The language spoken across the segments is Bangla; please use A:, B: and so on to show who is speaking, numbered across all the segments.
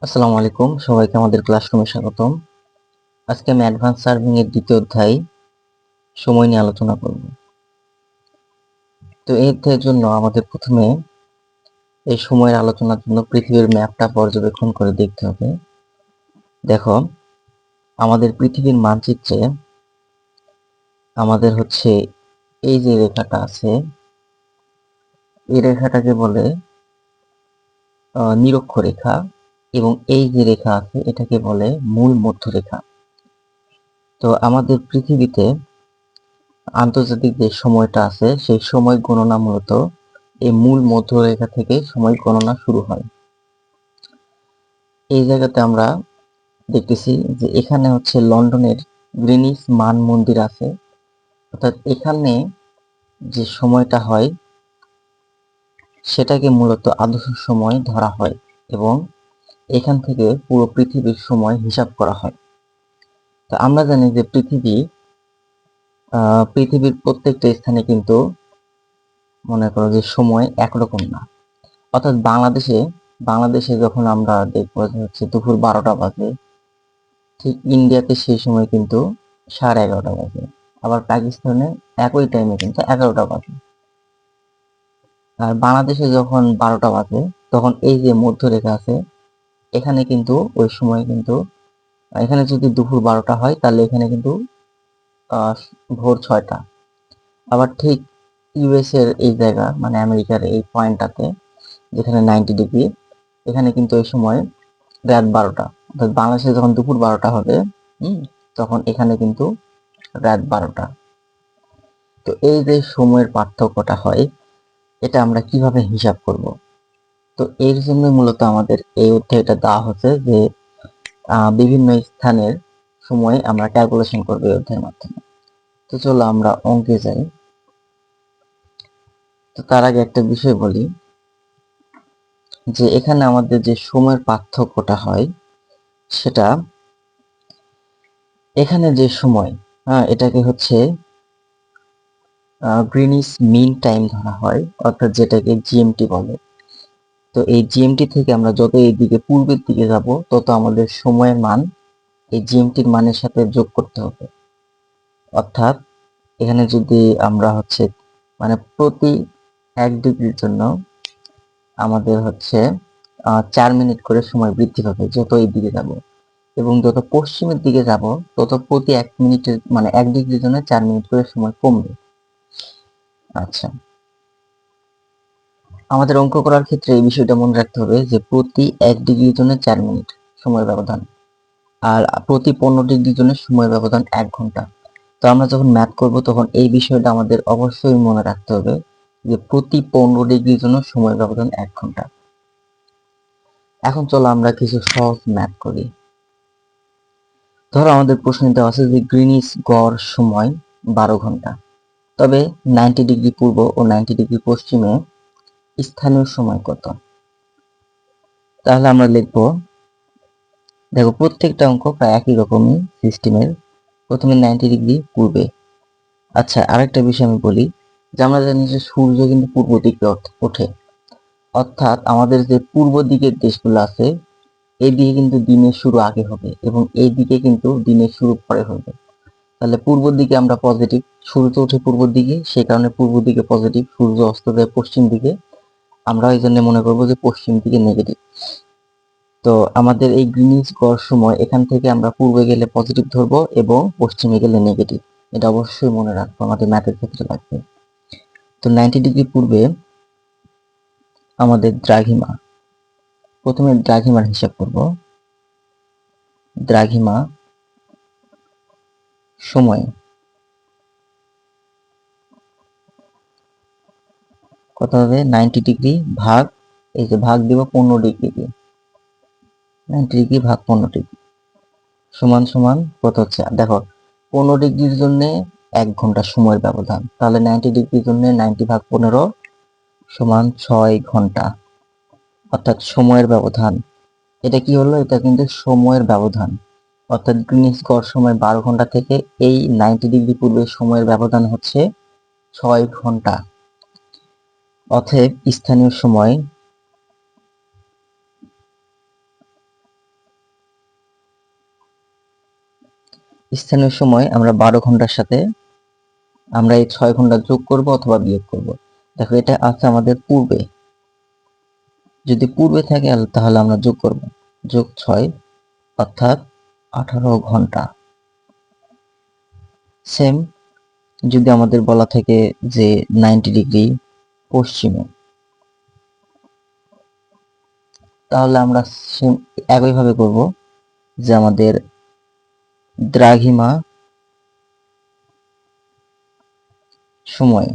A: আসসালামু আলাইকুম, সবাইকে আমাদের ক্লাসরুমে স্বাগতম। আজকে আমি অ্যাডভান্স সার্ভিং এর দ্বিতীয় অধ্যায় সময় নিয়ে আলোচনা করব। তো এই অধ্যায়ের জন্য আমাদের প্রথমে এই সময়ের আলোচনার জন্য পৃথিবীর ম্যাপটা পর্যবেক্ষণ করে দেখতে হবে। দেখো, আমাদের পৃথিবীর মানচিত্রে আমাদের হচ্ছে এই যে রেখাটা আছে, এই রেখাটাকে বলে নিরক্ষরেখা, এবং এই যে রেখা আছে এটাকে বলে মূল মধ্যরেখা। তো আমাদের পৃথিবীতে আন্তর্জাতিক যে সময়টা আছে সেই সময় গণনা মূলত এই মূল মধ্যরেখা থেকে সময় গণনা শুরু হয়। এই জায়গাতে আমরা দেখতেছি যে এখানে হচ্ছে লন্ডনের গ্রিনিচ মান মন্দির আছে, অর্থাৎ এখানে যে সময়টা হয় সেটাকে মূলত আদর্শ সময় ধরা হয় এবং এখান থেকে পুরো পৃথিবীর সময় হিসাব করা হয়। তো আমরা জানি যে পৃথিবীর প্রত্যেকটা স্থানে কিন্তু মনে করো যে সময় একরকম না। অর্থাৎ বাংলাদেশে যখন আমরা দেখবো যে হচ্ছে দুপুর 12টা বাজে, ঠিক ইন্ডিয়াতে সেই সময় কিন্তু 11:30 বাজে। আবার পাকিস্তানে একই টাইমে কিন্তু 11টা বাজে। আর বাংলাদেশে যখন 12টা বাজে তখন এই যে মধ্যরেখা আছে এখানে কিন্তু ওই সময় কিন্তু এখানে যদি দুপুর 12টা হয় তাহলে এখানে কিন্তু আহ ভোর 6টা। আবার ঠিক ইউএস এর এই জায়গা মানে আমেরিকার এই পয়েন্টটাতে যেখানে 90 ডিগ্রি, এখানে কিন্তু ওই সময় রাত 12টা। অর্থাৎ বাংলাদেশে যখন দুপুর 12টা হবে তখন এখানে কিন্তু রাত 12টা। তো এই যে সময়ের পার্থক্যটা হয় এটা আমরা কিভাবে হিসাব করব? তো এর জন্য মূলত আমাদের এই অধ্যায়টা দেওয়া হচ্ছে যে বিভিন্ন স্থানের সময় আমরা ক্যালকুলেশন করবো এই অধ্যায়ের মাধ্যমে। তো চলো আমরা অঙ্কে যাই। তো তার আগে একটা বিষয় বলি যে এখানে আমাদের যে সময়ের পার্থক্যটা হয় সেটা এখানে যে সময় এটাকে হচ্ছে গ্রিনিচ মিন টাইম ধরা হয়, অর্থাৎ যেটাকে জিএমটি বলে। তো এই জিএমটি থেকে আমরা যত এইদিকে পূর্বের দিকে যাব তত আমাদের সময়ের মান এই জিএমটির মানের সাথে যোগ করতে হবে। অর্থাৎ এখানে যদি আমরা হচ্ছে মানে প্রতি 1 ডিগ্রির জন্য আমাদের হচ্ছে 4 মিনিট করে সময় বৃদ্ধি পাবে যত এই দিকে যাব, এবং যত পশ্চিমের দিকে যাব তত প্রতি 1 মিনিটের মানে 1 ডিগ্রির জন্য 4 মিনিট করে সময় কমবে। আচ্ছা, আমাদের অঙ্ক করার ক্ষেত্রে এই বিষয়টা মনে রাখতে হবে যে প্রতি 1 ডিগ্রির জন্য 4 মিনিট সময় ব্যবধান, আর প্রতি 15 ডিগ্রির জন্য সময় ব্যবধান 1 ঘন্টা। তো আমরা যখন ম্যাথ করব তখন এই বিষয়টা আমাদের অবশ্যই মনে রাখতে হবে যে প্রতি 15 ডিগ্রির জন্য সময় ব্যবধান 1 ঘন্টা। এখন চলো আমরা কিছু সহজ ম্যাথ করি। ধরো আমাদের প্রশ্নে দেওয়া আছে যে গ্রিনিচ গড় সময় 12 ঘন্টা, তবে 90 ডিগ্রি পূর্ব ও 90 ডিগ্রি পশ্চিমে স্থানীয় সময় কত? তাহলে আমরা লিখবো, দেখো প্রত্যেকটা অঙ্ক প্রায় একই রকমই সিস্টেমের। প্রথমে 90 ডিগ্রি পূর্বে। আচ্ছা, আরেকটা বিষয় আমি বলি যে আমরা জানি যে সূর্য কিন্তু পূর্ব দিকে ওঠে, অর্থাৎ আমাদের যে পূর্ব দিকের দেশগুলো আছে এই দিকে কিন্তু দিনের শুরু আগে হবে এবং এই দিকে কিন্তু দিনের শুরু পরে হবে। তাহলে পূর্ব দিকে আমরা পজিটিভ, সূর্য ওঠে পূর্ব দিকে, সেই কারণে পূর্ব দিকে পজিটিভ, সূর্য অস্ত যায় পশ্চিম দিকে, আমরা এই জন্য মনে করবো যে পশ্চিম দিকে নেগেটিভ। তো আমাদের এই গ্রিনিচ গড় সময় এখান থেকে আমরা পূর্বে গেলে পজিটিভ ধরবো এবং পশ্চিমে গেলে নেগেটিভ। এটা অবশ্যই মনে রাখবো, আমাদের ম্যাথের ক্ষেত্রে লাগবে। তো 90 ডিগ্রি পূর্বে আমাদের দ্রাঘিমা, প্রথমে দ্রাঘিমার হিসাব করব। দ্রাঘিমা সময় কত হবে? 90 ডিগ্রি ভাগ, এই যে ভাগ দিব 15 ডিগ্রি দিয়ে, 90 ডিগ্রি ভাগ 15 ডিগ্রি সমান সমান কত হচ্ছে? দেখো 15 ডিগ্রির জন্য 1 ঘন্টা সময়ের ব্যবধান, তাহলে 90 ডিগ্রির জন্য 90 ভাগ 15 সমান 6 ঘন্টা, অর্থাৎ সময়ের ব্যবধান। এটা কি হলো? এটা কিন্তু সময়ের ব্যবধান, অর্থাৎ গ্রিনিচ গড় সময় 12 ঘন্টা থেকে এই 90 ডিগ্রি পূর্বের সময়ের ব্যবধান হচ্ছে 6 ঘন্টা। অতএব স্থানীয় সময় স্থানীয় সময় আমরা 12 ঘন্টার সাথে আমরা এই 6 ঘন্টা যোগ করব অথবা বিয়োগ করব। দেখো এটা আছে আমাদের পূর্বে, যদি পূর্বে থাকে তাহলে আমরা যোগ করব, যোগ 6 অর্থাৎ 18 ঘন্টা। সেম যদি আমাদের বলা থাকে যে 90 ডিগ্রি পশ্চিমে, তাহলে আমরা একইভাবে করব, যে আমাদের দ্রাঘিমা সময়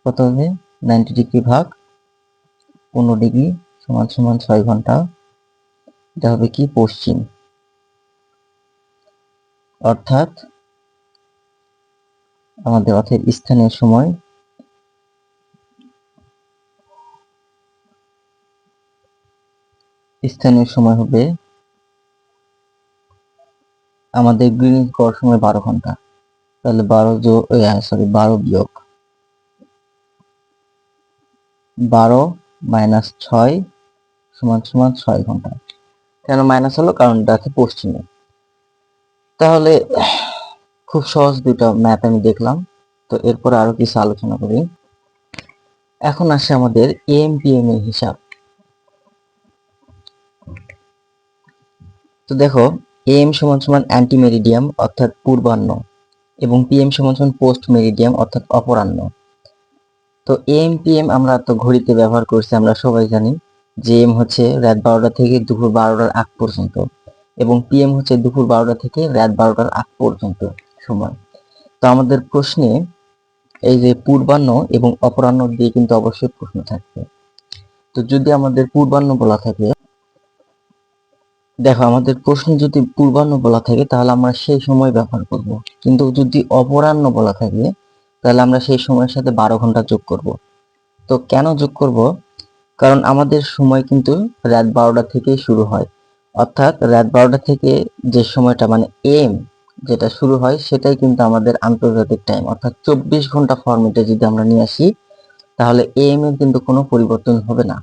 A: কত হবে, 90 ডিগ্রি ভাগ 15 ডিগ্রি সমান সমান 6 ঘন্টা। এটা হবে কি পশ্চিম, অর্থাৎ আমাদের স্থানীয় সময় হবে আমাদের গ্রিনিচ গড় সময় 12 ঘন্টা। তাহলে 12 বিয়োগ 12 মাইনাস 6 সমান সমান 6 ঘন্টা। কেন মাইনাস হলো, কারণ এটা আছে পশ্চিমে। তাহলে খুব সহজ দুটো ম্যাথ আমি দেখলাম। তো এরপর আরো কিছু আলোচনা করি। এখন আসে আমাদের এম পি এম এর হিসাব। তো দেখো এম সমান সমান অ্যান্টি মেরিডিয়াম অর্থাৎ পূর্বাহ্ন, এবং পিএম সমান সমান পোস্ট মেরিডিয়াম অর্থাৎ অপরাহ্ন। তো এম পিএম আমরা তো ঘড়িতে ব্যবহার করছি, আমরা সবাই জানি যে এম হচ্ছে রাত 12টা থেকে দুপুর 12টার আগ পর্যন্ত, এবং পিএম হচ্ছে দুপুর 12টা থেকে রাত 12টার আগ পর্যন্ত সময়। তো আমাদের প্রশ্নে এই যে পূর্বাহ্ন এবং অপরাহ্ন দিয়ে কিন্তু অবশ্যই প্রশ্ন থাকবে। তো যদি আমাদের পূর্বাহ্ন বলা থাকে, দেখো আমাদের প্রশ্নে যদি পূর্বাহ্ন বলা থাকে তাহলে আমরা সেই সময় ব্যবহার করব, কিন্তু যদি অপরাহ্ন বলা থাকে তাহলে আমরা সেই সময়ের সাথে 12 ঘন্টা যোগ করব। তো কেন যোগ করব, কারণ আমাদের সময় কিন্তু রাত 12টা থেকেই শুরু হয়, অর্থাৎ রাত 12টা থেকে যে সময়টা মানে এম যেটা শুরু হয় সেটাই কিন্তু আমাদের আন্তর্জাতিক টাইম, অর্থাৎ 24 ঘন্টা ফরম্যাটে যদি আমরা নিয়ে আসি তাহলে এম এর কিন্তু কোনো পরিবর্তন হবে না।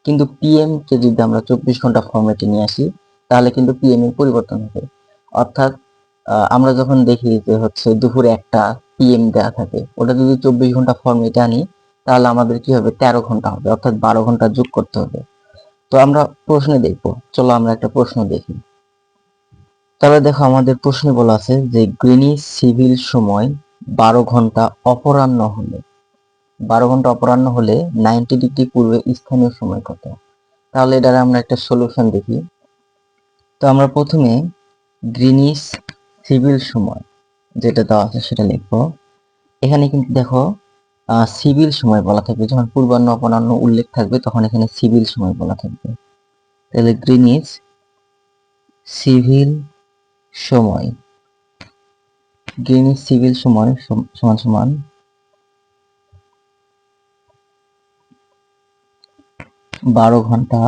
A: কিন্তু পিএম কে যদি আমরা 24 ঘন্টা ফরম্যাটে নিয়ে আসি তাহলে কিন্তু পিএম এর পরিবর্তন হবে। অর্থাৎ আমরা যখন দেখি যে হচ্ছে দুপুরে একটা পিএম দেওয়া থাকে, ওটা যদি 24 ঘন্টা ফরম্যাটে আনি তাহলে আমাদের কি হবে, 13 ঘন্টা হবে, অর্থাৎ 12 ঘন্টা যোগ করতে হবে। তো আমরা প্রশ্নে দেখবো, চলো আমরা একটা প্রশ্ন দেখি। তবে দেখো আমাদের প্রশ্নে বলা আছে যে গ্রিনিচ সিভিল সময় 12 ঘন্টা অপরাহ্ন হলে, 12 ঘন্টা অপরাহ্ন হলে 90 ডিগ্রি পূর্বে স্থানীয় সময় কত। তাহলে এটার আমরা একটা সলিউশন দেখি। তো আমরা প্রথমে গ্রিনিচ সিভিল সময় যেটা দেওয়া আছে সেটা লিখবো। এখানে কিন্তু দেখো সিভিল সময় বলা থাকবে, যখন পূর্বাহ্ন অপরাহ্ন উল্লেখ থাকবে তখন এখানে সিভিল সময় বলা থাকবে। তাহলে গ্রিনিচ সিভিল সময়, গ্রিনিচ সিভিল সময় সমান সমান 12 ঘন্টা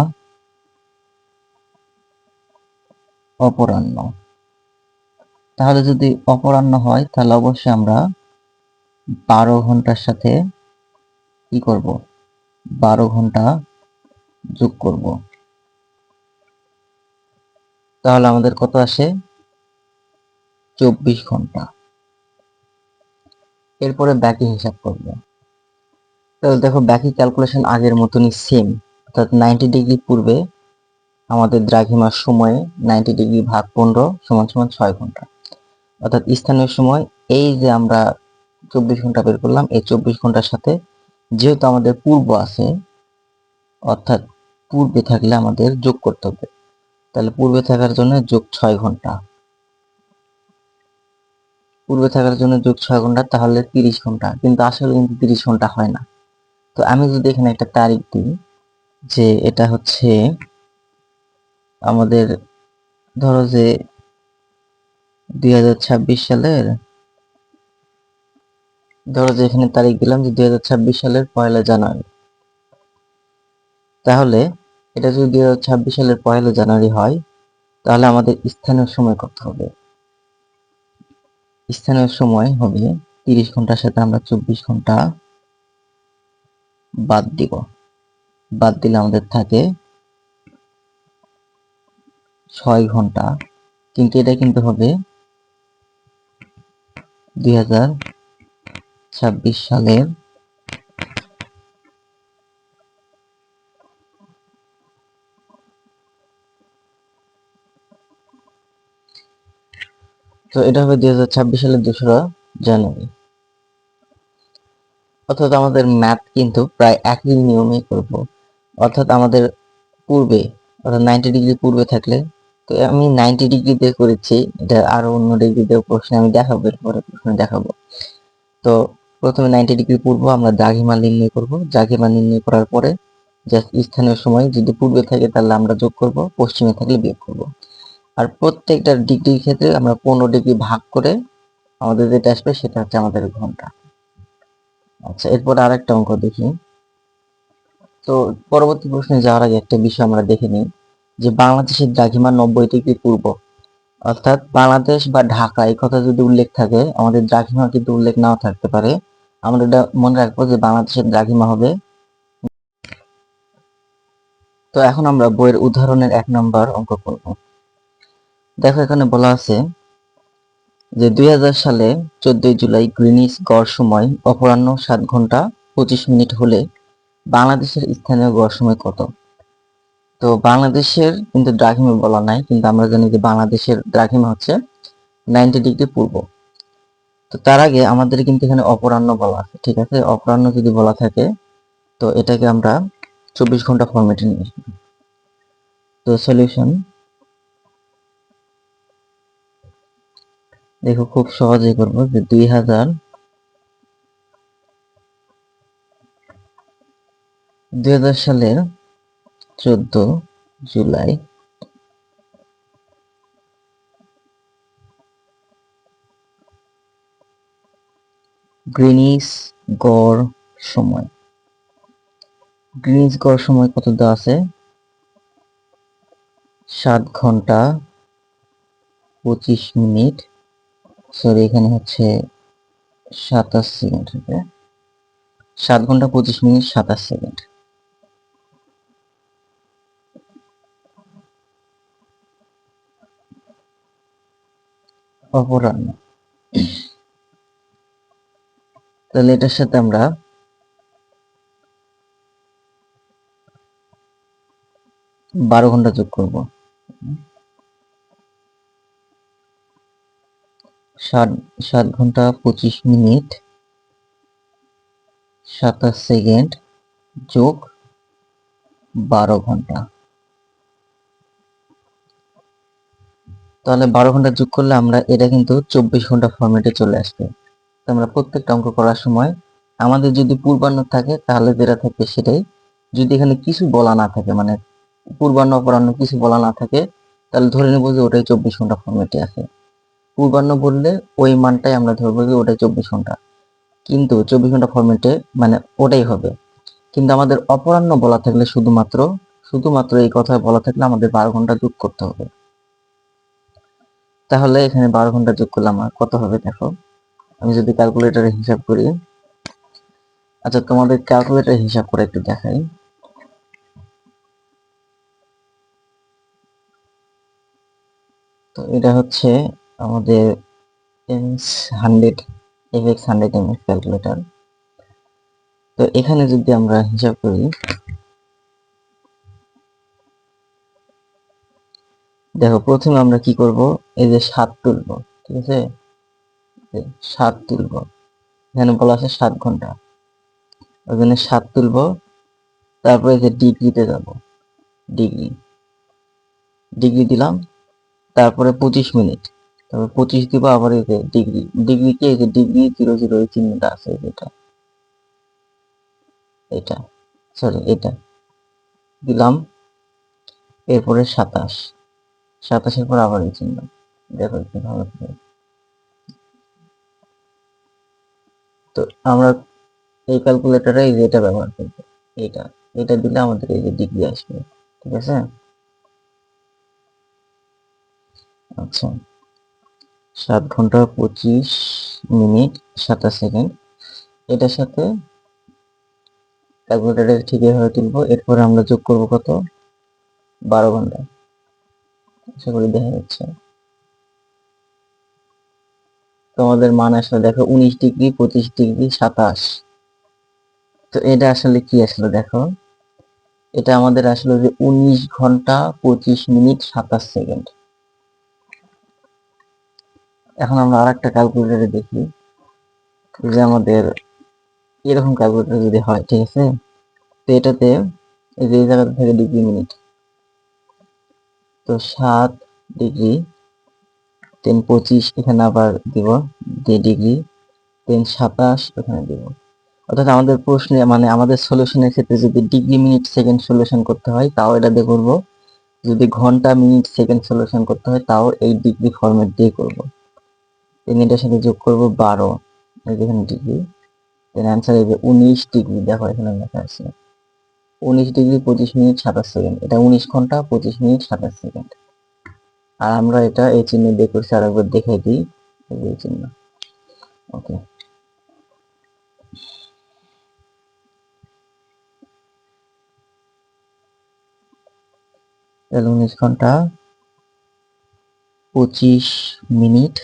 A: অপরাহ্ন। তাহলে যদি অপরাহ্ন হয় তাহলে অবশ্যই আমরা 12 ঘন্টার সাথে কি করব, 12 ঘন্টা যোগ করব, তাহলে আমাদের কত আসে, 24 ঘন্টা। এরপরে বাকি হিসাব করব। তাহলে দেখো বাকি ক্যালকুলেশন আগের মতনই সেম, অর্থাৎ 90 ডিগ্রি পূর্বে আমাদের দ্রাঘিমার সময়ে 90 ডিগ্রি ভাগ 15 সমান সমান 6 ঘন্টা। অর্থাৎ স্থানীয় সময় এই যে আমরা 24 ঘন্টা বের করলাম, এই 24 ঘন্টার সাথে যেহেতু আমাদের পূর্ব আছে, অর্থাৎ পূর্বে থাকলে আমাদের যোগ করতে হবে। তাহলে পূর্বে থাকার জন্য যোগ 6 ঘন্টা, পূর্বে থাকার জন্য যোগ 6 ঘন্টা, তাহলে 30 ঘন্টা। কিন্তু আসলে কিন্তু 30 ঘন্টা হয় না। তো আমি যদি এখানে একটা তারিখ দিই যে এটা হচ্ছে আমাদের, ধরো যে 2026 সালের, ধরো যে এখানে তারিখ দিলাম যে 2026 সালের 1 জানুয়ারি। তাহলে এটা যদি 2026 সালের 1 জানুয়ারি হয় তাহলে আমাদের স্থানীয় সময় কত হবে, স্থানীয় সময় হবে 30 ঘন্টার সাথে আমরা 24 ঘন্টা বাদ দিব, বাদ দিলে আমাদের থাকে 6 ঘন্টা কিন্তু এটা কিন্তু হবে 2026 সালের তো এটা হবে 2026 সালের 2রা জানুয়ারি। অর্থাৎ আমাদের ম্যাথ কিন্তু প্রায় একই নিয়মে করব। অর্থাৎ আমাদের পূর্বে অর্থাৎ 90 ডিগ্রি পূর্বে থাকলে, তো আমি 90 ডিগ্রি দিয়ে করেছি, এটা আরো অন্য ডিগ্রি দিয়ে প্রশ্ন আমি দেখাবো, এরপরে প্রশ্ন দেখাবো। তো প্রথমে 90 ডিগ্রি পূর্ব আমরা দ্রাঘিমা নির্ণয় করব। দ্রাঘিমা নির্ণয় করার পরে জাস্ট স্থানীয় সময় যদি পূর্বে থাকে তাহলে আমরা যোগ করব, পশ্চিমে থাকলে বিয়োগ করব। আর প্রত্যেকটা ডিগ্রির ক্ষেত্রে আমরা 15 ডিগ্রি ভাগ করে আমাদের যেটা আসবে সেটা হচ্ছে আমাদের ঘন্টা। আচ্ছা, এরপর আরেকটা অঙ্ক দেখি। তো পরবর্তী প্রশ্নে যাওয়ার আগে একটা বিষয় আমরা দেখে নিই যে বাংলাদেশের দ্রাঘিমা 90 ডিগ্রি পূর্ব। অর্থাৎ বাংলাদেশ বা ঢাকা এই কথা যদি উল্লেখ থাকে, আমাদের দ্রাঘিমা কিন্তু উল্লেখ নাও থাকতে পারে। আমরা এটা মনে রাখবো যে বাংলাদেশের দ্রাঘিমা হবে। তো এখন আমরা বইয়ের উদাহরণের 1 নম্বর অঙ্ক করব। দেখো এখানে বলা আছে যে 2000 সালে 14 জুলাই গ্রিনিচ গড় সময় অপরাহ্ন 7 ঘন্টা 25 মিনিট হলে বাংলাদেশের স্থানীয় গড় সময় কত? তো বাংলাদেশের কিন্তু দ্রাঘিমা বলা নাই, কিন্তু আমরা জানি যে বাংলাদেশের দ্রাঘিমা হচ্ছে 90 ডিগ্রি পূর্ব। তো তার আগে আমাদের কিন্তু এখানে অপরাহ্ন বলা আছে, ঠিক আছে? অপরাহ্ন যদি বলা থাকে তো এটাকে আমরা 24 ঘন্টা ফরম্যাটে নিয়ে আসবো। তো সলিউশন দেখো খুব সহজেই করবো যে 2000 সালের 14 জুলাই গ্রিনিচ গড় সময়। গ্রিনিচ গড় সময় কত দেওয়া আছে? 7 ঘন্টা 25 মিনিট, সরি এখানে হচ্ছে 27 সেকেন্ড হবে। 7 ঘন্টা 25 মিনিট 27 সেকেন্ড। অপরাহ্ন, তাহলে এটার সাথে আমরা 12 ঘন্টা যোগ করব। 7 ঘন্টা 25 মিনিট 27 সেকেন্ড যোগ 12 ঘন্টা, তাহলে 12 ঘন্টা যোগ করলে আমরা এটা কিন্তু 24 ঘন্টা ফরম্যাটে চলে আসবে। তো আমরা প্রত্যেকটা অঙ্ক করার সময় আমাদের যদি পূর্বাহ্ন থাকে তাহলে যেটা থাকবে সেটাই, যদি এখানে কিছু বলা না থাকে মানে পূর্বাহ্ন অপরাহ্ন কিছু বলা না থাকে তাহলে ধরে নেব যে ওটাই 24 ঘন্টা ফরম্যাটে আছে। পূর্বাহ্ন বললে ওই মানটাই আমরা ধরবো যে ওটাই 24 ঘন্টা, কিন্তু 24 ঘন্টা ফরম্যাটে মানে ওটাই হবে। কিন্তু আমাদের অপরাহ্ন বলা থাকলে শুধুমাত্র শুধুমাত্র এই কথা বলা থাকলে আমাদের 12 ঘন্টা যোগ করতে হবে। তাহলে এখানে 12 ঘন্টা যোগ করলে আমার কত হবে দেখো, আমি যদি ক্যালকুলেটরে হিসাব করি। আচ্ছা, তোমাদের ক্যালকুলেটরে হিসাব করে একটু দেখাই। তো এটা হচ্ছে আমাদের MX100 FX100 MX ক্যালকুলেটর। তো এখানে যদি আমরা হিসাব করি, দেখো প্রথমে আমরা কি করব, এই যে 7 তুলব, ঠিক আছে? 7 তুলব, এখানে বলা আছে 7 ঘন্টা, ওখানে 7 তুলব, তারপরে যে ডিগ্রিতে যাব, ডিগ্রি ডিগ্রি দিলাম, তারপরে 25 মিনিট, তারপর 25 দিব, আবার এই যে ডিগ্রি, ডিগ্রিকে এই যে ডিগ্রি 00 এই চিহ্নটা আছে যেটা, এটা সরি এটা দিলাম, এরপরে 27, 27-এর পর আবার এই চিহ্ন। দেখো একটু ভালো করে। তো আমরা এই ক্যালকুলেটরে এই যে এটা ব্যবহার করব, এটা এটা দিলে আমাদের এই যে ডিগ্রি আসবে, ঠিক আছে? আচ্ছা, 7 ঘন্টা 25 মিনিট 27 সেকেন্ড, এটার সাথে ক্যালকুলেটরে ঠিক এভাবে তুলবো, এরপরে আমরা যোগ করব কত, 12 ঘন্টা। আশা করি দেখা যাচ্ছে। তোমাদের মান আসলে দেখো 19 ডিগ্রি, 25 ডিগ্রি, 27। তো এটা আসলে কি আসলে দেখো, এটা আমাদের আসলে যে 19 ঘন্টা 25 মিনিট 27 সেকেন্ড। এখন আমরা আর একটা ক্যালকুলেটরে দেখি যে আমাদের এরকম ক্যালকুলেটর যদি হয়, ঠিক আছে। তো এটাতে এই যে এই জায়গাটা থেকে ডিগ্রি মিনিট, তো 7 ডিগ্রি, দেন 25 এখানে আবার দিব ডিগ্রি, দেন 27 এখানে দিব। অর্থাৎ আমাদের প্রশ্নে মানে আমাদের সলিউশনের ক্ষেত্রে যদি ডিগ্রি মিনিট সেকেন্ড সলিউশন করতে হয় তাও এটা দিয়ে করবো, যদি ঘন্টা মিনিট সেকেন্ড সলিউশন করতে হয় তাও এই ডিগ্রি ফরম্যাট দিয়ে করব। দেন এটার সাথে যোগ করব 12, এই যেখানে ডিগ্রি, দেন অ্যান্সার এই যে 19 ডিগ্রি, দেখো এখানে লেখা আছে 19 ডিগ্রি 25 মিনিট 27 সেকেন্ড, এটা 19 ঘন্টা 25 মিনিট 27 সেকেন্ড। আর আমরা এটা এই চিহ্ন দিয়ে করছি, আর একবার দেখাই দিই, এই চিহ্ন। ওকে, তাহলে 19 ঘন্টা 25 মিনিট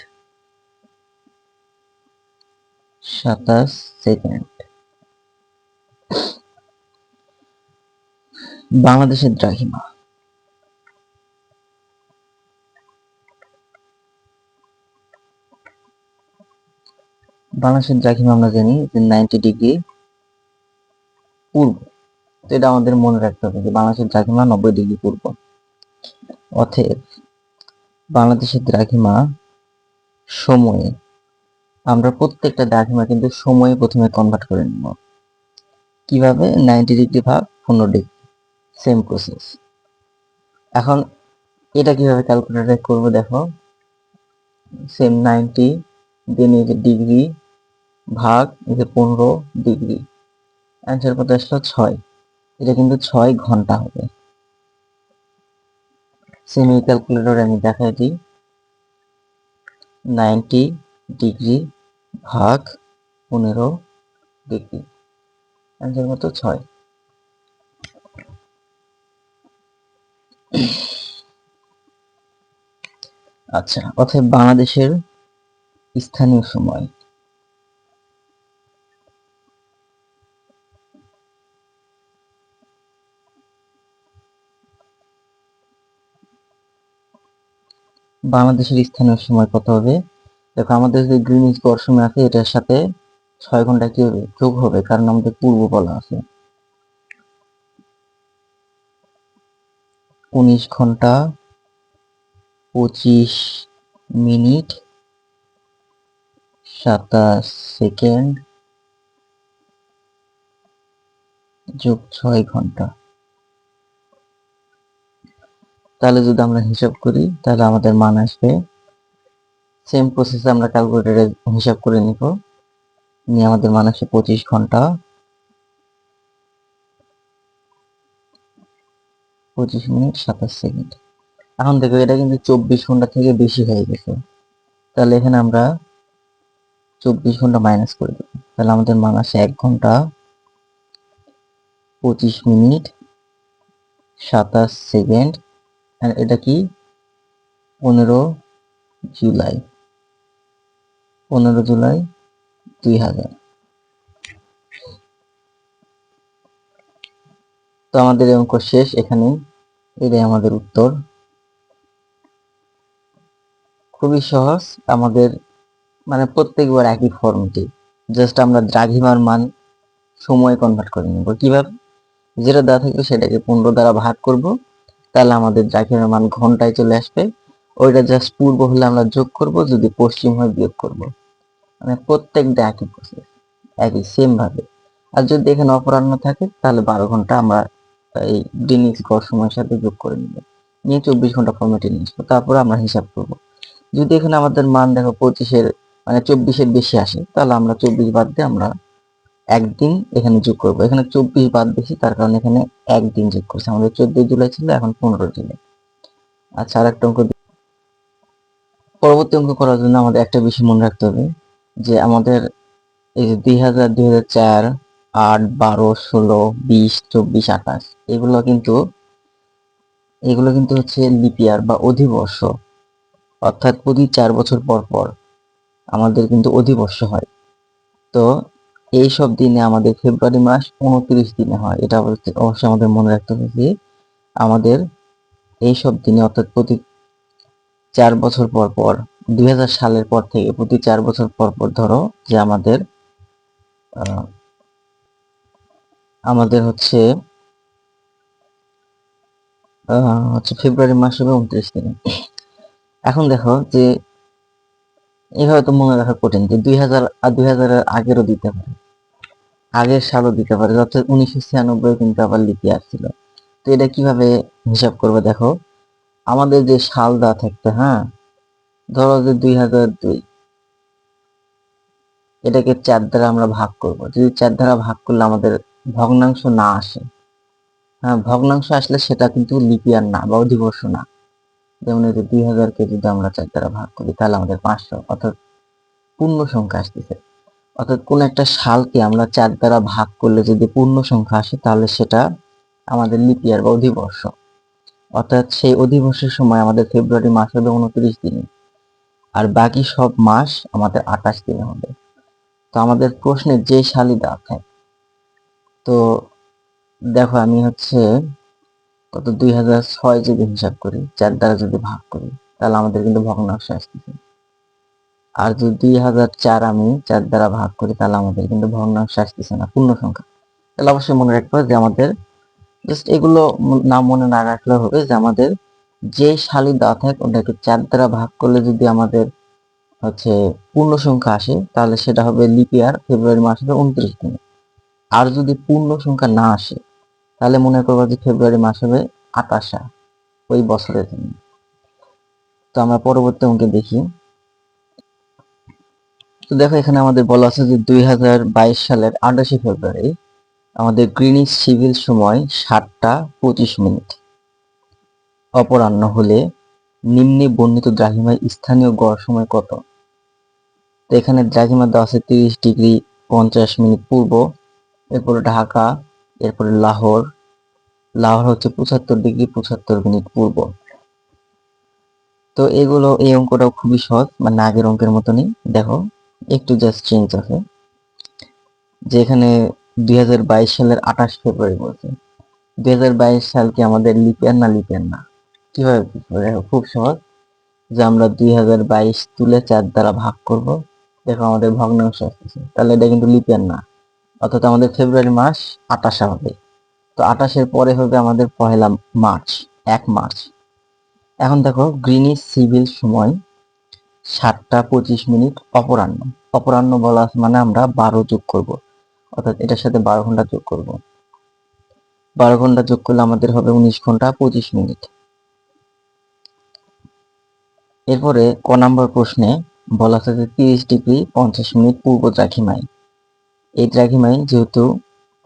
A: 27 সেকেন্ড। বাংলাদেশের দ্রাঘিমা, বাংলাদেশের দ্রাঘিমা আমরা জানি যে 90 ডিগ্রি পূর্ব। তো এটা আমাদের মনে রাখতে হবে যে বাংলাদেশের দ্রাঘিমা 90 ডিগ্রি পূর্ব। অতএব বাংলাদেশের দ্রাঘিমা সময়ে, আমরা প্রত্যেকটা দ্রাঘিমা কিন্তু সময়ে প্রথমে কনভার্ট করে নিব। কিভাবে? 90 ডিগ্রি ভাগ 15 ডিগ্রি, সেম প্রসেস। এখন এটা কিভাবে ক্যালকুলেটরে করব দেখো, সেম 90 দেন এই যে ডিগ্রি ভাগ এই যে 15 ডিগ্রি, অ্যান্সার কত আসলো 6। এটা কিন্তু 6 ঘন্টা হবে। সেম এই ক্যালকুলেটরে আমি দেখাই দিই, 90 ডিগ্রি ভাগ 15 ডিগ্রি, অ্যান্সার কত 6। আচ্ছা, অতএব বাংলাদেশের স্থানীয় সময়, বাংলাদেশের স্থানীয় সময় কত হবে? দেখো আমাদের যে গ্রিনিচ গড় সময় আছে এটার সাথে 6 ঘন্টা কি হবে? যোগ হবে, কারণ আমাদের পূর্ব বলা আছে। 19 ঘন্টা 25 মিনিট 27 সেকেন্ড যোগ 6 ঘন্টা। তাহলে যদি আমরা হিসাব করি তাহলে আমাদের মান আসবে, সেম প্রসেসে আমরা ক্যালকুলেটরে হিসাব করে নিব, নিয়ে আমাদের মান আসে 25 ঘন্টা 25 মিনিট 27 সেকেন্ড। এখন দেখো এটা কিন্তু 24 ঘন্টা থেকে বেশি হয়ে গেছে, তাহলে এখানে আমরা 24 ঘন্টা মাইনাস করে দেবো, তাহলে আমাদের মান আসে 1 ঘন্টা 25 মিনিট 27 সেকেন্ড। আর এটা কি? 15 জুলাই, 15 জুলাই 2000। তো আমাদের এই অঙ্ক শেষ এখানে, এটাই আমাদের উত্তর। খুবই সহজ, আমাদের মানে প্রত্যেকবার একই ফর্মটি, জাস্ট আমরা দ্রাঘিমার মান সময় কনভার্ট করে নেব। কিভাবে? যেটা দেওয়া থাকবে সেটাকে 15 দ্বারা ভাগ করব, তাহলে আমাদের দ্রাঘিমার মান ঘন্টায় চলে আসবে। ওইটা জাস্ট পূর্ব হলে আমরা যোগ করব, যদি পশ্চিম হয় বিয়োগ করব। মানে প্রত্যেকটা একই প্রসেস, একই সেম ভাবে। আর যদি এখানে অপরাহ্ন থাকে তাহলে 12 ঘন্টা আমরা এই গ্রিনিচ গড় সময়ের সাথে যোগ করে নিব, নিয়ে 24 ঘন্টা ফর্মেটে নিয়ে আসবো, তারপরে আমরা হিসাব করব। যদি এখানে আমাদের মান দেখো 25-এর মানে 24-এর বেশি আসে, তাহলে আমরা 24 বাদ দিয়ে আমরা একদিন এখানে যোগ করব। এখানে 24 বাদ বেশি, তার কারণে এখানে একদিন যোগ করছি। আমাদের 14 জুলাই ছিল, এখন 15 জুলাই। আচ্ছা, আর একটা অঙ্ক, পরবর্তী অঙ্ক করার জন্য আমাদের একটা বিষয় মনে রাখতে হবে যে আমাদের এই যে 2000, 2004, 8, 12, 16, 20, 24, 28 এগুলো কিন্তু হচ্ছে লিপ ইয়ার বা অধিবর্ষ, অর্থাৎ প্রতি 4 বছর পর পর আমাদের কিন্তু অধিবর্ষ হয়। তো এই সব দিনে আমাদের ফেব্রুয়ারি মাস 29 দিনে হয়, এটা অবশ্যই আমাদের মনে রাখতে হবে যে আমাদের এই সব দিনে অর্থাৎ প্রতি 4 বছর পর পর 2000 সালের পর থেকে প্রতি 4 বছর পর পর ধরো যে আমাদের হচ্ছে ফেব্রুয়ারি মাস হবে 29 দিনে। এখন দেখো যে এভাবে তো মনে রাখা কঠিন যে 2000 আর 2000 এর আগেরও দিতে পারে, আগের সালও দিতে পারে, অর্থাৎ 1996 কিন্তু আবার লিপ ইয়ার ছিল। তো এটা কিভাবে হিসাব করবে দেখো, আমাদের যে সাল দেওয়া থাকবে, হ্যাঁ, ধরো যে 2002, এটাকে 4 দ্বারা আমরা ভাগ করব। যদি 4 দ্বারা ভাগ করলে আমাদের ভগ্নাংশ না আসে, হ্যাঁ, ভগ্নাংশ আসলে সেটা কিন্তু লিপ ইয়ার না বা অধিবর্ষ না। যেমন এই যে 2000-কে যদি আমরা 4 দ্বারা ভাগ করি তাহলে আমাদের 500, অর্থাৎ পূর্ণ সংখ্যা আসতেছে। অর্থাৎ কোন একটা সালকে আমরা 4 দ্বারা ভাগ করলে যদি পূর্ণ সংখ্যা আসে তাহলে সেটা আমাদের লিপ ইয়ার বা অধিবর্ষ। অর্থাৎ সেই অধিবর্ষের সময় আমাদের ফেব্রুয়ারি মাস হবে 29 দিনে, আর বাকি সব মাস আমাদের 28 দিনে হবে। তো আমাদের প্রশ্নে যে সালই দেওয়া থাকে, তো দেখো আমি কত 2006 যদি হিসাব করি, 4 দ্বারা যদি ভাগ করি তাহলে আমাদের কিন্তু ভগ্নাংশ আসতেছে। আর যদি 2004 আমি 4 দ্বারা ভাগ করি তাহলে আমাদের কিন্তু ভগ্নাংশ আসতেছে না, পূর্ণ সংখ্যা। তাহলে অবশ্যই মনে রাখতে হবে যে আমাদের জাস্ট এগুলো নাম মনে না রাখলে হবে যে আমাদের যে সালই দেওয়া থাকে ওটাকে 4 দ্বারা ভাগ করলে যদি আমাদের পূর্ণ সংখ্যা আসে তাহলে সেটা হবে লিপ ইয়ার, ফেব্রুয়ারি মাস হবে 29 দিনে। আর যদি পূর্ণ সংখ্যা না আসে তাহলে মনে করবো যে ফেব্রুয়ারি মাস হবে 28 ওই বছরের জন্য। তো আমরা পরবর্তী অঙ্কে দেখি। তো দেখো এখানে আমাদের বলা আছে যে 2022 সালের 28 ফেব্রুয়ারি আমাদের গ্রিনিচ সিভিল সময় 7:25 অপরাহ্ন হলে নিম্নে বর্ণিত দ্রাঘিমায় স্থানীয় গড় সময় কত? তো এখানে দ্রাঘিমা দেওয়া আছে 30°50' পূর্ব, এরপরে ঢাকা, এরপরে লাহোর, লাহোর হচ্ছে 75°75' পূর্ব। তো এই অঙ্কটাও খুবই সহজ, মানে আগের অঙ্কের মতনই। দেখো একটু জাস্ট চেঞ্জ আছে, যে এখানে 2022 সালের 28 ফেব্রুয়ারি বলছে। 2022 সাল কি আমাদের লিপ ইয়ার না লিপ ইয়ার না? কিভাবে বুঝবো? দেখো খুব সহজ, যে আমরা 2022 তুলে 4 দ্বারা ভাগ করব, দেখো আমাদের ভগ্নাংশ আসতেছে, তাহলে এটা কিন্তু লিপ ইয়ার না, অর্থাৎ আমাদের ফেব্রুয়ারি মাস 28 হবে। তো 28-এর পরে হবে আমাদের পহেলা মার্চ, 1 মার্চ। এখন দেখো গ্রিনিচ সিভিল সময় 7:25 অপরাহ্ন। অপরাহ্ন বলা আছে মানে আমরা 12 যোগ করব, অর্থাৎ এটার সাথে 12 ঘন্টা যোগ করব। 12 ঘন্টা যোগ করলে আমাদের হবে 19:25। এরপরে ক নাম্বার প্রশ্নে বলা আছে যে 30°50' পূর্ব দ্রাঘিমায়। এই দ্রাঘিমায় যেহেতু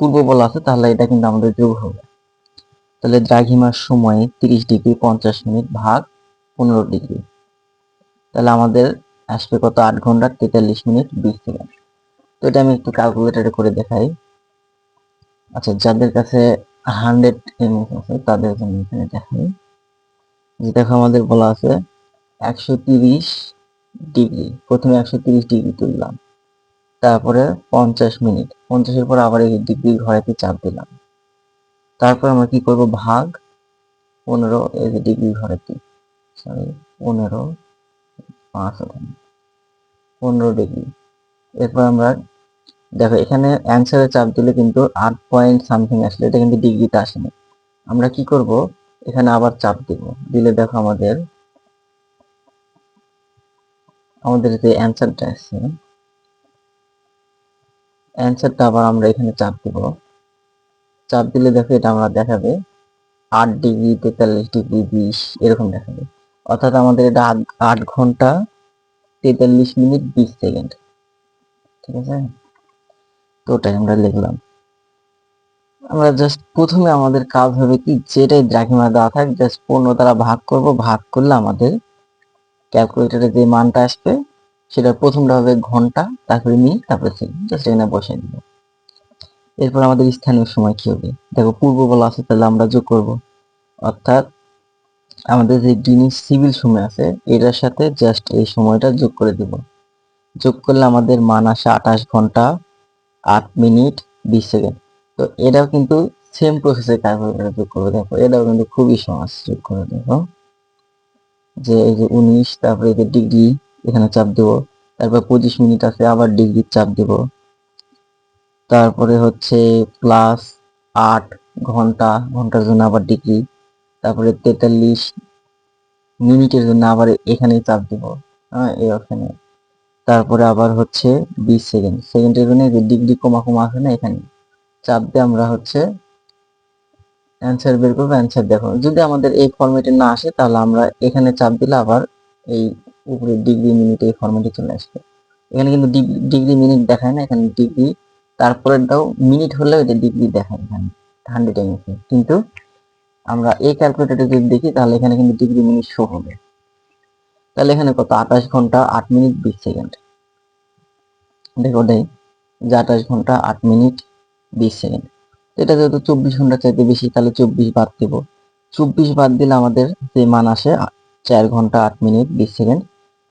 A: পূর্ব বলা আছে তাহলে এটা কিন্তু আমাদের যোগ হবে। তাহলে দ্রাঘিমার সময়ে 30°50' ভাগ 15°, তাহলে আমাদের আসবে কত? 8 ঘন্টা 43 মিনিট 20 সেকেন্ড। তো এটা আমি একটু ক্যালকুলেটরে করে দেখাই। আচ্ছা, যাদের কাছে 100 mS আছে তাদের জন্য এখানে দেখাই। যে দেখো আমাদের বলা আছে 130°, প্রথমে 130° তুললাম, তারপরে 50 মিনিট, 50-এর পর আবার এই ডিগ্রি ঘরেতে চাপ দিলাম, তারপর আমরা কি করব? ভাগ 15, এই যে ডিগ্রি ঘরেতে, সরি 15, 15°। এরপর আমরা দেখো এখানে অ্যান্সারে চাপ দিলে কিন্তু 8 পয়েন্ট সামথিং আসলে, এটা কিন্তু ডিগ্রিতে আসেনি। আমরা কি করব? এখানে আবার চাপ দিব, দিলে দেখো আমাদের যে অ্যান্সারটা আছে, অ্যান্সারটা আবার আমরা এখানে চাপ দিব। চাপ দিলে দেখো এটা আমরা দেখাবে 8°, 43°, 20 এরকম দেখাবে। অর্থাৎ আমাদের এটা 8 ঘন্টা 43 মিনিট 20 সেকেন্ড। ঠিক আছে, তো ওটাই আমরা লিখলাম। আমরা জাস্ট প্রথমে আমাদের কাজ হবে কি, যেটাই দ্রাঘিমা দেওয়া থাক জাস্ট 15 দ্বারা ভাগ করব, ভাগ করলে আমাদের ক্যালকুলেটরে যে মানটা আসবে সেটা প্রথমটা হবে ঘন্টা, তারপরে মিনিট, তারপরে সেকেন্ড, জাস্ট এখানে বসিয়ে দিব। এরপর আমাদের স্থানীয় সময় কি হবে? দেখো পূর্ব বলা আছে তাহলে আমরা যোগ করব, অর্থাৎ আমাদের যে গ্রিনিচ সিভিল সময় আছে এটার সাথে জাস্ট এই সময়টা যোগ করে দিব। যোগ করলে আমাদের মান আসে 28 ঘন্টা 8 মিনিট 20 সেকেন্ড। তো এটাও কিন্তু সেম প্রসেসে ক্যালকুলেটরে যোগ করবে। দেখো এটাও কিন্তু খুবই সহজ যোগ করে। দেখো যে এই যে 19, তারপরে এই যে ডিগ্রি এখানে চাপ দেব, তারপর 25 মিনিট আছে আবার ডিগ্রির চাপ দেব, তারপরে হচ্ছে প্লাস 8 ঘন্টা, ঘন্টার জন্য আবার ডিগ্রি, তারপরে 43 মিনিটের জন্য আবার এখানেই চাপ দিব, হ্যাঁ এই অপশনে। তারপরে আবার হচ্ছে 20 সেকেন্ড, সেকেন্ডের জন্য যে ডিগ্রি কমা কমা আছে না, এখানে চাপ দিয়ে আমরা হচ্ছে অ্যান্সার বের করবো। অ্যান্সার দেখো যদি আমাদের এই ফরম্যাটে না আসে তাহলে আমরা এখানে চাপ দিলে আবার এই উপরে ডিগ্রি মিনিট এই ফরম্যাটে চলে আসবে। এখানে কিন্তু ডিগ্রি মিনিট দেখায় না, এখানে ডিগ্রি তারপরেরটাও মিনিট হলেও এটা ডিগ্রি দেখায় এখানে 100 এমএস। কিন্তু আমরা এই ক্যালকুলেটরে যদি দেখি তাহলে এখানে কিন্তু ডিগ্রি মিনিট শো হবে। তাহলে এখানে কত, 28 ঘন্টা 8 মিনিট 20 সেকেন্ড। দেখো দেই যে 28 ঘন্টা 8 মিনিট 20 সেকেন্ড। এটা যেহেতু 24 ঘন্টা চাইতে বেশি, তাহলে 24 বাদ দিব। 24 বাদ দিলে আমাদের যে মান আসে 4 ঘন্টা 8 মিনিট 20 সেকেন্ড।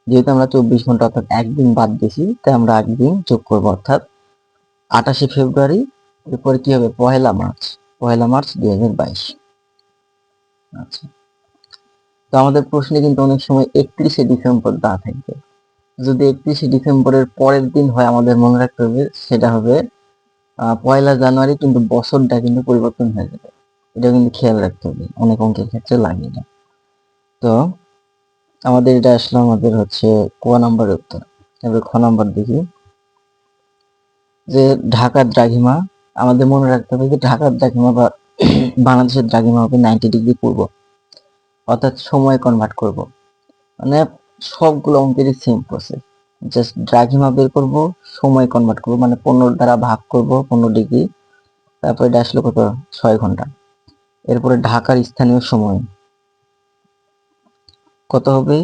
A: যেহেতু আমরা 24 ঘন্টা অর্থাৎ একদিন বাদ দিছি, তাই আমরা একদিন যোগ করবো, অর্থাৎ 28শে ফেব্রুয়ারি। এরপরে কি হবে, পহেলা মার্চ, পহেলা মার্চ 2022। আচ্ছা, তো আমাদের প্রশ্নে কিন্তু অনেক সময় 31শে ডিসেম্বর দেওয়া থাকবে। যদি 31শে ডিসেম্বরের পরের দিন হয়, আমাদের মনে রাখতে হবে সেটা হবে পয়লা জানুয়ারি, কিন্তু বছরটা কিন্তু পরিবর্তন হয়ে যাবে। এটা কিন্তু খেয়াল রাখতে হবে, অনেক অঙ্কের ক্ষেত্রে লাগে না। তো আমাদের এটা আসলে আমাদের হচ্ছে ক নাম্বারের উত্তর। এবার খ নাম্বার দেখি যে ঢাকার দ্রাঘিমা। আমাদের মনে রাখতে হবে যে ঢাকার দ্রাঘিমা বা বাংলাদেশের দ্রাঘিমা হবে 90 ডিগ্রি পূর্ব, অর্থাৎ সময় কনভার্ট করব। মানে সবগুলো অঙ্কেরই সেম প্রসেস, জাস্ট দ্রাঘিমা বের করব, সময় কনভার্ট করব, মানে 15 দ্বারা ভাগ করব 15 ডিগ্রি, তারপরে এটা আসলো কত, 6 ঘন্টা। এরপরে ঢাকার স্থানীয় সময় কত হবে,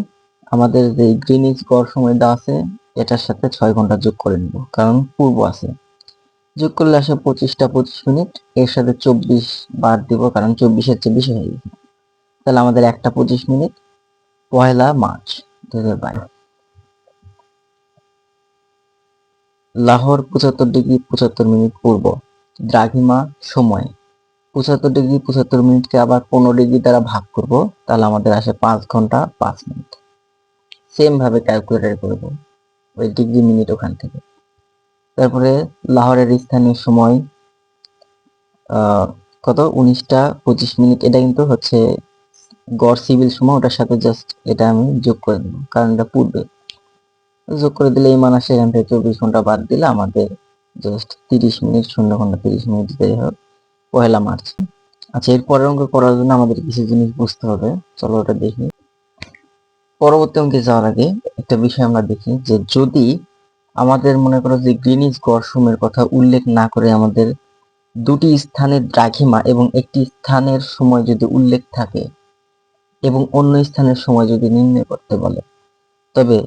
A: আমাদের যে গ্রিনিচ গড় সময় দেওয়া আছে এটার সাথে 6 ঘন্টা যোগ করে নিব, কারণ পূর্ব আছে। যোগ করলে আসে 25টা 25 মিনিট, এর সাথে 24 বাদ দিব কারণ 24-এর চেয়ে বেশি হয়ে গেছে। তাহলে আমাদের একটা 25 মিনিট, পহেলা মার্চ 2022। লাহোর 75 ডিগ্রি 75 মিনিট পূর্ব, দ্রাঘিমা সময় 75 ডিগ্রি 75 মিনিটকে আবার 15 ডিগ্রি দ্বারা ভাগ করব, তাহলে আমাদের আসে 5 ঘন্টা 5 মিনিট। সেম ভাবে ক্যালকুলেটর করব ওই ডিগ্রি মিনিট ওখান থেকে। তারপরে লাহোরের স্থানীয় সময় কত, 19টা 25 মিনিট। এটা কিন্তু হচ্ছে গড় সিভিল সময়, ওটার সাথে জাস্ট এটা আমি যোগ করে দেবো কারণ এটা পূর্বে। যোগ করে দিলে এই মান আসে, এখান থেকে 24 ঘন্টা বাদ দিলে আমাদের জাস্ট 30 মিনিট, 0 ঘন্টা 30 মিনিট যাই হোক, পহেলা মার্চ। আচ্ছা, এর পরের অঙ্ক করার জন্য আমাদের কিছু জিনিস বুঝতে হবে, চলো ওটা দেখি। পরবর্তী অঙ্কে যাওয়ার আগে একটা বিষয় আমরা দেখি যে যদি আমাদের মনে করো যে গ্রিনিচ গড় সময়ের কথা উল্লেখ না করে আমাদের দুটি স্থানের দ্রাঘিমা এবং একটি স্থানের সময় যদি উল্লেখ থাকে এবং অন্য স্থানের সময় যদি নির্ণয় করতে বলে, তবে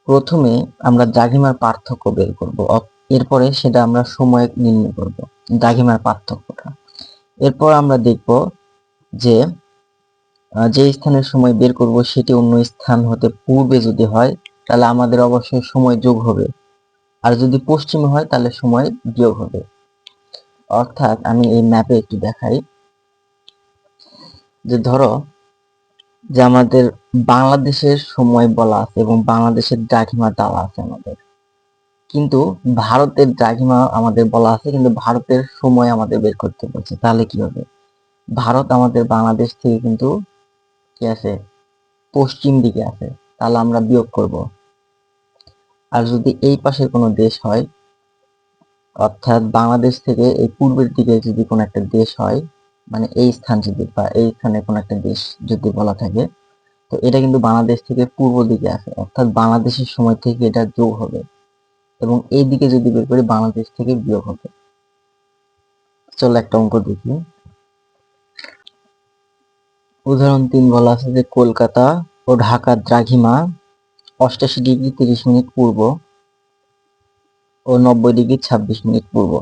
A: প্রথমে আমরা দ্রাঘিমার পার্থক্য বের করব, এরপরে সেটা আমরা সময় নির্ণয় করব, দ্রাঘিমার পার্থক্যটা। এরপর আমরা দেখব যে যে স্থানের সময় বের করব সেটি অন্য স্থান হতে পূর্বে যদি হয় তাহলে আমাদের অবশ্যই সময় যোগ হবে, আর যদি পশ্চিমে হয় তাহলে সময় বিয়োগ হবে। অর্থাৎ আমি এই ম্যাপে একটু দেখাই যে ধরো যে আমাদের বাংলাদেশের সময় বলা আছে এবং বাংলাদেশের দ্রাঘিমা দেওয়া আছে আমাদের, কিন্তু ভারতের দ্রাঘিমা আমাদের বলা আছে কিন্তু ভারতের সময় আমাদের বের করতে বলছে। তাহলে কি হবে, ভারত আমাদের বাংলাদেশ থেকে কিন্তু কি আছে, পশ্চিম দিকে আছে, তাহলে আমরা বিয়োগ করব। আর যদি এই পাশের কোনো দেশ হয়, অর্থাৎ বাংলাদেশ থেকে এই পূর্বের দিকে যদি কোনো একটা দেশ হয়, মানে এই স্থান যদি বা এই স্থানে কোনো একটা দেশ যদি বলা থাকে, তো এটা কিন্তু বাংলাদেশ থেকে পূর্ব দিকে আছে, অর্থাৎ বাংলাদেশের সময় থেকে এটা যোগ হবে, এবং এই দিকে যদি বের করি বাংলাদেশ থেকে বিয়োগ হবে। চলো একটা অঙ্ক দেখি। উদাহরণ 3 বলা আছে যে কলকাতা ও ঢাকার দ্রাঘিমা 88 ডিগ্রি 30 মিনিট পূর্ব ও 90 ডিগ্রি 26 মিনিট পূর্ব।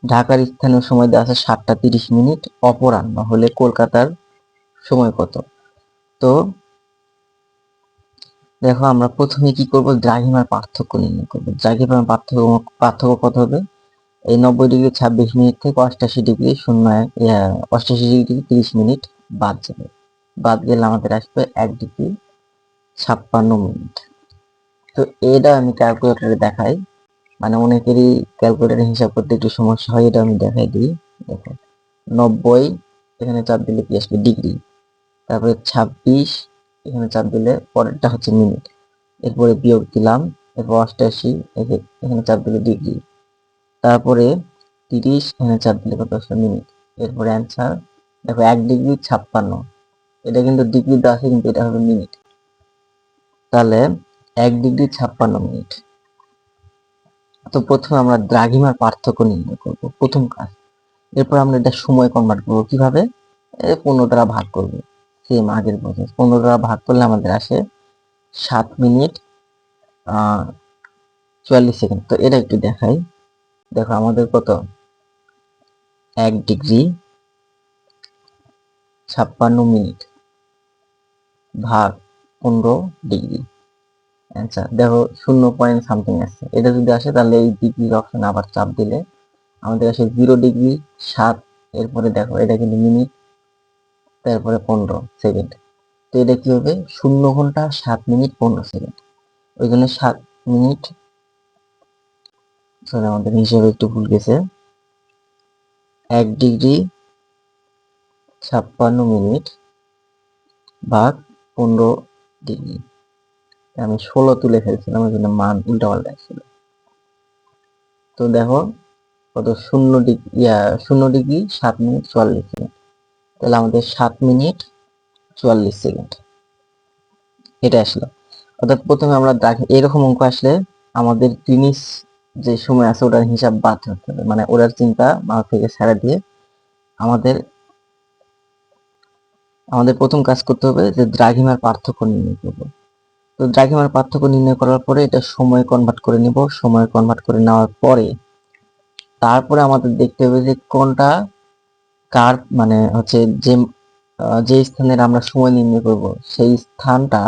A: ঢাকার স্থানীয় সময় দেওয়া আছে 7টা 30 মিনিট অপরাহ্ন হলে কলকাতার সময় কত। তো দেখো আমরা প্রথমে কি করব, দ্রাঘিমার পার্থক্য নির্ণয় করব। দ্রাঘিমার পার্থক্য কত হবে, এই 90 ডিগ্রি 26 মিনিট থেকে 88 ডিগ্রি 88 ডিগ্রি 30 মিনিট বাদ যাবে। বাদ গেলে আমাদের আসবে 1 ডিগ্রি 56 মিনিট। তো এটা আমি ক্যালকুলেটরে দেখাই, মানে অনেকেরই ক্যালকুলেটরে হিসাব করতে একটু সমস্যা হয়, এটা আমি দেখাই দিই। দেখো 90 এখানে চাপ দিলে কি আসবে, ডিগ্রি, তারপরে 26 এখানে চাপ দিলে পরেরটা হচ্ছে মিনিট, এরপরে বিয়োগ দিলাম, এরপর 88 এখানে চাপ দিলে ডিগ্রি, তারপরে 30 এখানে চাপ দিলে কত আসলে মিনিট, এরপরে অ্যান্সার দেখো 1 ডিগ্রি 56। এটা কিন্তু ডিগ্রি দেওয়া আছে কিন্তু এটা হবে মিনিট, তাহলে 1 ডিগ্রি 56 মিনিট। তো প্রথমে আমরা দ্রাঘিমার পার্থক্য নির্ণয় করব, প্রথম কাজ। এরপর আমরা এটা সময় কনভার্ট করবো কিভাবে, 15 দ্বারা ভাগ করবো, সেম আগের প্রসেস। 15 দ্বারা ভাগ করলে আমাদের আসে 7 মিনিট 44 সেকেন্ড। তো এটা একটু দেখাই, দেখো আমাদের কত, 1 ডিগ্রি 56 মিনিট ভাগ 15 ডিগ্রি, অ্যান্সার দেখো 0 পয়েন্ট সামথিং আসছে। এটা যদি আসে তাহলে এই ডিগ্রির অপশন আবার চাপ দিলে আমাদের আসে 0 ডিগ্রি 7, এরপরে দেখো এটা কিন্তু মিনিট, তারপরে 15 সেকেন্ড। তো এটা কি হবে, 0 ঘন্টা 7 মিনিট 15 সেকেন্ড। ওই জন্য 7 মিনিট, সরি আমাদের হিসাবে একটু ভুল গেছে, 1 ডিগ্রি 56 মিনিট ভাগ 15 ডিগ্রি, আমি 16 তুলে ফেলছিলাম, ওই জন্য মান উল্টা পাল্টা ছিল। তো দেখো কত, 0 ডিগ্রি 7 মিনিট 44 সেকেন্ড, তাহলে আমাদের 7 মিনিট 44 সেকেন্ড এটা আসলো। অর্থাৎ প্রথমে আমরা এরকম অঙ্ক আসলে আমাদের জিনিস যে সময় আছে ওটার হিসাব বাদ ধরতে হবে, মানে ওটার চিন্তা মাথা থেকে ছেড়ে দিয়ে আমাদের আমাদের প্রথম কাজ করতে হবে যে দ্রাঘিমার পার্থক্য নির্ণয় করব। তো দ্রাঘিমার পার্থক্য নির্ণয় করার পরে এটা সময় কনভার্ট করে নিব। সময় কনভার্ট করে নেওয়ার পরে তারপরে আমাদের দেখতে হবে যে কোনটা কার, মানে হচ্ছে যে স্থানের আমরা সময় নির্ণয় করব সেই স্থানটা,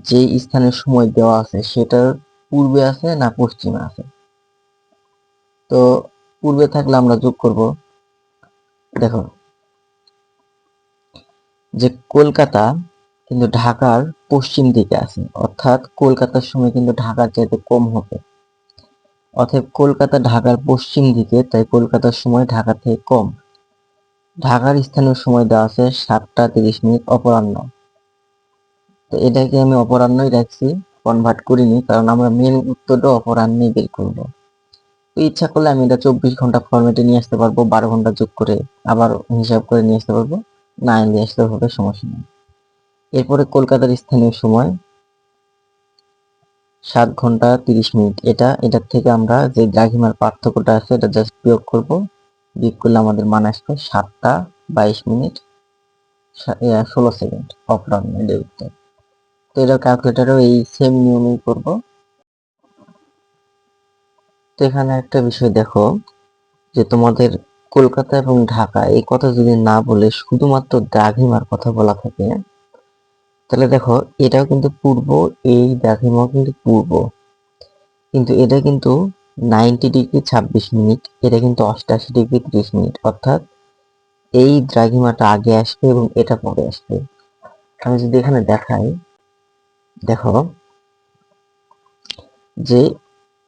A: যে স্থানের সময় দেওয়া আছে সেটার পূর্বে আছে না পশ্চিমে আছে। তো পূর্বে থাকলে আমরা যোগ করব। দেখো যে কলকাতা কিন্তু ঢাকার পশ্চিম দিকে আছে, অর্থাৎ কলকাতার সময় কিন্তু ঢাকার চাইতে কম হবে। অতএব কলকাতা ঢাকার পশ্চিম দিকে, তাই কলকাতার সময় ঢাকা থেকে কম। ঢাকার স্থানীয় সময় দেওয়া আছে 7টা 30 মিনিট অপরাহ্ন। তো এটাকে আমি অপরাহ্নই রাখছি, কনভার্ট করিনি, কারণ আমরা মেন উত্তরটা অপরাহ্নেই বের করবো। তো ইচ্ছা করলে আমি এটা 24 ঘন্টা ফরম্যাটে নিয়ে আসতে পারবো, 12 ঘন্টা যোগ করে আবার হিসাব করে নিয়ে আসতে পারবো, না নিয়ে আসলেও হবে, সমস্যা নেই। এরপরে কলকাতার স্থানীয় সময় 7 ঘন্টা 30 মিনিট, এটার থেকে আমরা যে দ্রাঘিমার পার্থক্যটা আছে এটা জাস্ট বিয়োগ করব। বিয়োগ করলে আমাদের মান আসবে 7টা 22 মিনিট 16 সেকেন্ড অপরাহ্ন, এটার উত্তর। তো এটা ক্যালকুলেটারও এই সেম নিয়মেই করব। তো এখানে একটা বিষয় দেখো, যে তোমাদের কলকাতা এবং ঢাকা এই কথা যদি না বলে শুধুমাত্র দ্রাঘিমার কথা বলা থাকে, তাহলে দেখো এটাও কিন্তু পূর্ব, এই দ্রাঘিমাও কিন্তু পূর্ব, কিন্তু এটা কিন্তু 90 ডিগ্রি 26 মিনিট, এটা কিন্তু 88 ডিগ্রি 30 মিনিট, অর্থাৎ এই দ্রাঘিমাটা আগে আসবে এবং এটা পরে আসবে। আমি যদি এখানে দেখাই, দেখো যে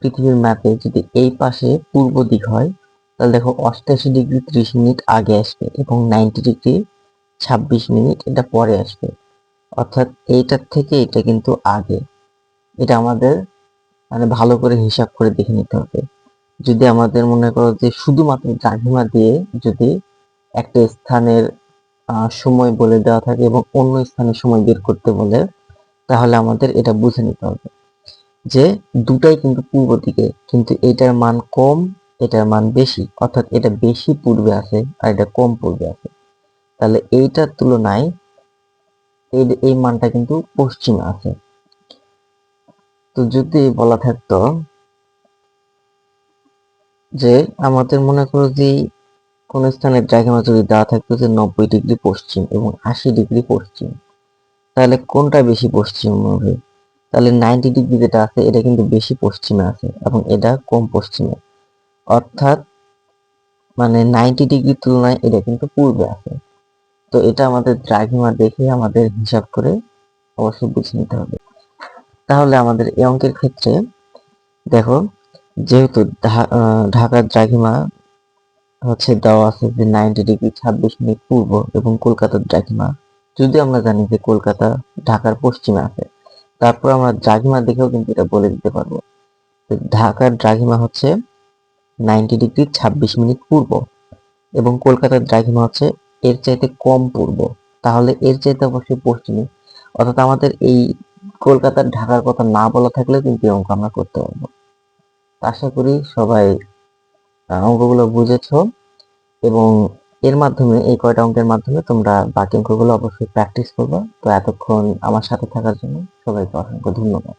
A: পৃথিবীর ম্যাপে যদি এই পাশে পূর্ব দিক হয় তাহলে দেখো 88 ডিগ্রি 30 মিনিট আগে আসবে এবং 90 ডিগ্রি 26 মিনিট এটা পরে আসবে, অর্থাৎ এইটার থেকে এটা কিন্তু আগে। এটা আমাদের মানে ভালো করে হিসাব করে দেখে নিতে হবে। যদি আমাদের মনে করো যে শুধুমাত্র দ্রাঘিমা দিয়ে যদি একটা স্থানের সময় বলে দেওয়া থাকে এবং অন্য স্থানের সময় বের করতে বলে, তাহলে আমাদের এটা বুঝে নিতে হবে যে দুটাই কিন্তু পূর্ব দিকে, কিন্তু এটার মান কম, এটার মান বেশি, অর্থাৎ এটা বেশি পূর্বে আছে আর এটা কম পূর্বে আছে। তাহলে এইটার তুলনায় এই মানটা কিন্তু পশ্চিমে আছে। তো যদি বলা থাকতো যে আমাদের মনে করো যে কোন স্থানের দ্রাঘিমা যদি দেওয়া থাকতো যে 90 ডিগ্রি পশ্চিম এবং 80 ডিগ্রি পশ্চিম, তাহলে কোনটা বেশি পশ্চিম হবে? তাহলে 90 ডিগ্রি যেটা আছে এটা কিন্তু বেশি পশ্চিমে আছে এবং এটা কম পশ্চিমে, অর্থাৎ মানে 90 ডিগ্রির তুলনায় এটা কিন্তু পূর্বে আছে। তো এটা আমাদের দ্রাঘিমা দেখে আমাদের হিসাব করে অবশ্যই বুঝে নিতে হবে। তাহলে আমাদের এই অঙ্কের ক্ষেত্রে দেখো, যেহেতু ঢাকার দ্রাঘিমা হচ্ছে দেওয়া আছে যে 90 ডিগ্রি 26 মিনিট পূর্ব, এবং কলকাতার দ্রাঘিমা যদি আমরা জানি যে কলকাতা ঢাকার পশ্চিমে আছে, তারপর আমরা দ্রাঘিমা দেখেও কিন্তু এটা বলে দিতে পারবো। ঢাকার দ্রাঘিমা হচ্ছে 90 ডিগ্রি 26 মিনিট পূর্ব এবং কলকাতার দ্রাঘিমা হচ্ছে এর চাইতে কম পূর্ব, তাহলে এর চাইতে অবশ্যই পশ্চিমে। অর্থাৎ আমাদের এই কলকাতার ঢাকার কথা না বলা থাকলেও কিন্তু এই অঙ্ক আমরা করতে পারবো। আশা করি সবাই অঙ্কগুলো বুঝেছো, এবং এর মাধ্যমে এই কয়টা অঙ্কের মাধ্যমে তোমরা বাকি অঙ্কগুলো অবশ্যই প্র্যাকটিস করবে। তো এতক্ষণ আমার সাথে থাকার জন্য সবাইকে অসংখ্য ধন্যবাদ।